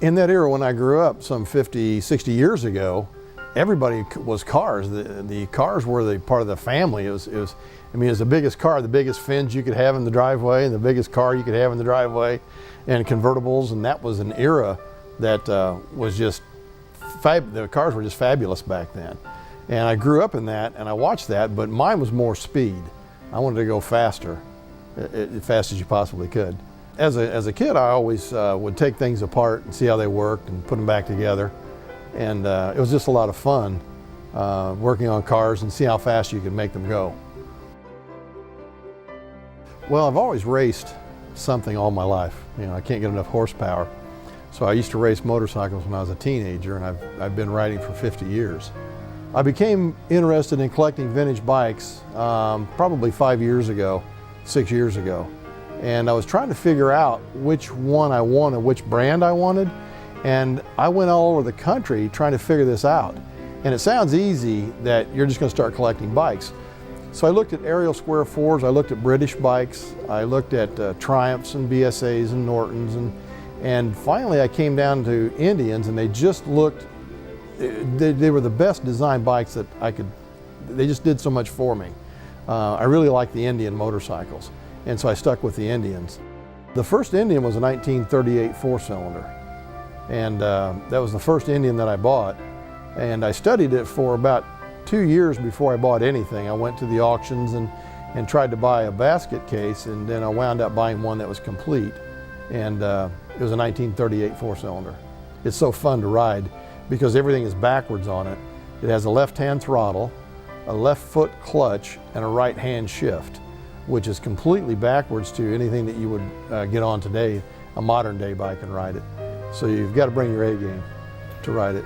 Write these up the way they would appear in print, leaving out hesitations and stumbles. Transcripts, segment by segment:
In that era when I grew up, some 50, 60 years ago, everybody was cars. The cars were the part of the family. It was the biggest car, the biggest fins you could have in the driveway, and the biggest car you could have in the driveway, and convertibles, and that was an era that was just, the cars were just fabulous back then. And I grew up in that, and I watched that, but mine was more speed. I wanted to go faster, as fast as you possibly could. As a kid, I always would take things apart and see how they worked and put them back together. And it was just a lot of fun working on cars and see how fast you could make them go. Well, I've always raced something all my life. You know, I can't get enough horsepower. So I used to race motorcycles when I was a teenager, and I've been riding for 50 years. I became interested in collecting vintage bikes probably 5 years ago, 6 years ago. And I was trying to figure out which one I wanted, which brand I wanted. And I went all over the country trying to figure this out. And it sounds easy that you're just going to start collecting bikes. So I looked at Ariel Square 4s, I looked at British bikes, I looked at Triumphs and BSAs and Nortons, and finally I came down to Indians, and they just looked, they were the best designed bikes that they just did so much for me. I really liked the Indian motorcycles, and so I stuck with the Indians. The first Indian was a 1938 four-cylinder, and that was the first Indian that I bought, and I studied it for about 2 years before I bought anything. I went to the auctions and tried to buy a basket case, and then I wound up buying one that was complete, and it was a 1938 four-cylinder. It's so fun to ride because everything is backwards on it. It has a left-hand throttle, a left foot clutch, and a right-hand shift, which is completely backwards to anything that you would get on today, a modern day bike, and ride it. So you've got to bring your A game to ride it.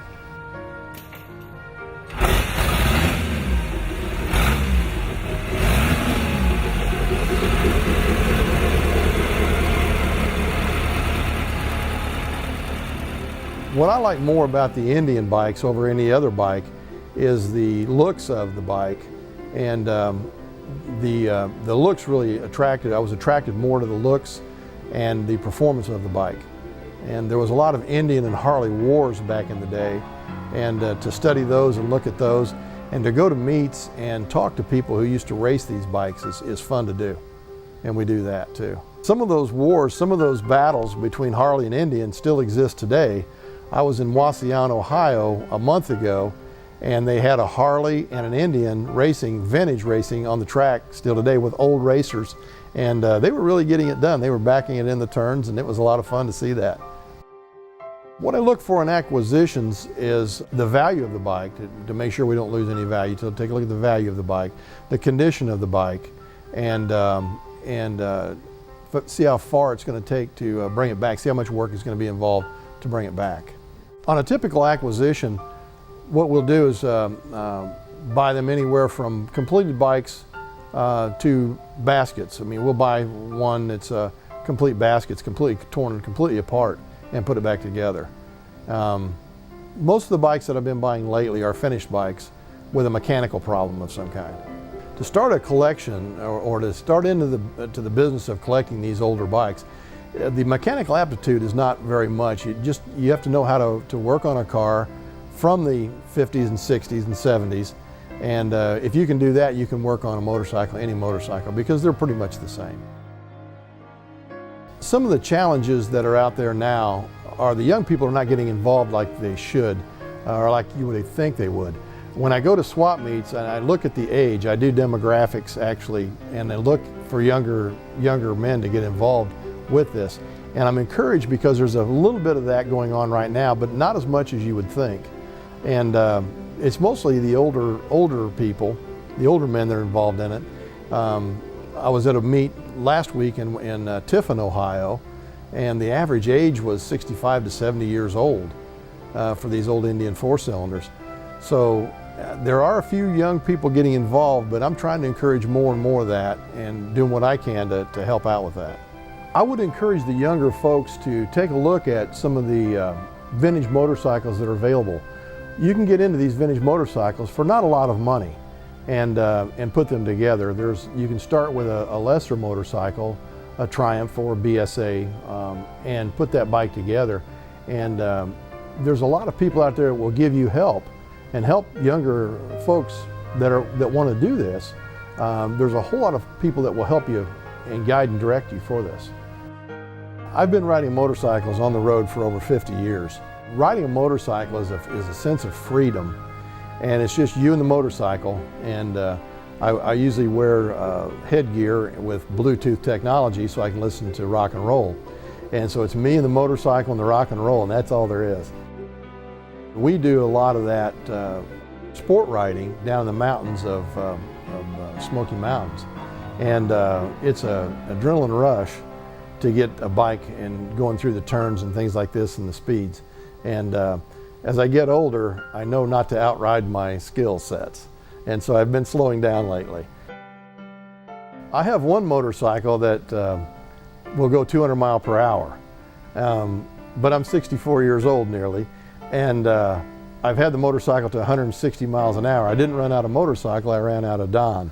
What I like more about the Indian bikes over any other bike is the looks of the bike, and the looks really attracted. I was attracted more to the looks and the performance of the bike. And there was a lot of Indian and Harley wars back in the day, and to study those and look at those, and to go to meets and talk to people who used to race these bikes is fun to do, and we do that too. Some of those wars, some of those battles between Harley and Indian still exist today. I was in Wauseon, Ohio a month ago, and they had a Harley and an Indian racing, vintage racing on the track still today with old racers, and they were really getting it done. They were backing it in the turns, and it was a lot of fun to see that. What I look for in acquisitions is the value of the bike, to make sure we don't lose any value. So take a look at the value of the bike, the condition of the bike, and see how far it's going to take to bring it back, see how much work is going to be involved to bring it back. On a typical acquisition, what we'll do is buy them anywhere from completed bikes to baskets. I mean, we'll buy one that's a complete basket, it's completely torn and completely apart, and put it back together. Most of the bikes that I've been buying lately are finished bikes with a mechanical problem of some kind. To start a collection or to start into the business of collecting these older bikes, the mechanical aptitude is not very much. You have to know how to work on a car from the 50s and 60s and 70s, and if you can do that, you can work on a motorcycle, any motorcycle, because they're pretty much the same. Some of the challenges that are out there now are the young people are not getting involved like they should, or like you would think they would. When I go to swap meets and I look at the age, I do demographics actually, and I look for younger men to get involved with this. And I'm encouraged because there's a little bit of that going on right now, but not as much as you would think. And it's mostly the older people, the older men that are involved in it. I was at a meet last week in Tiffin, Ohio, and the average age was 65 to 70 years old for these old Indian four-cylinders. So there are a few young people getting involved, but I'm trying to encourage more and more of that and doing what I can to help out with that. I would encourage the younger folks to take a look at some of the vintage motorcycles that are available. You can get into these vintage motorcycles for not a lot of money and put them together. You can start with a lesser motorcycle, a Triumph or a BSA, and put that bike together And there's a lot of people out there that will give you help and help younger folks that want to do this. There's a whole lot of people that will help you and guide and direct you for this. I've been riding motorcycles on the road for over 50 years. Riding a motorcycle is a sense of freedom, and it's just you and the motorcycle. And I usually wear headgear with Bluetooth technology so I can listen to rock and roll. And so it's me and the motorcycle and the rock and roll, and that's all there is. We do a lot of that sport riding down in the mountains of Smoky Mountains. And it's an adrenaline rush to get a bike and going through the turns and things like this and the speeds. And as I get older, I know not to outride my skill sets. And so I've been slowing down lately. I have one motorcycle that will go 200 miles per hour. But I'm 64 years old nearly. And I've had the motorcycle to 160 miles an hour. I didn't run out of motorcycle, I ran out of Don.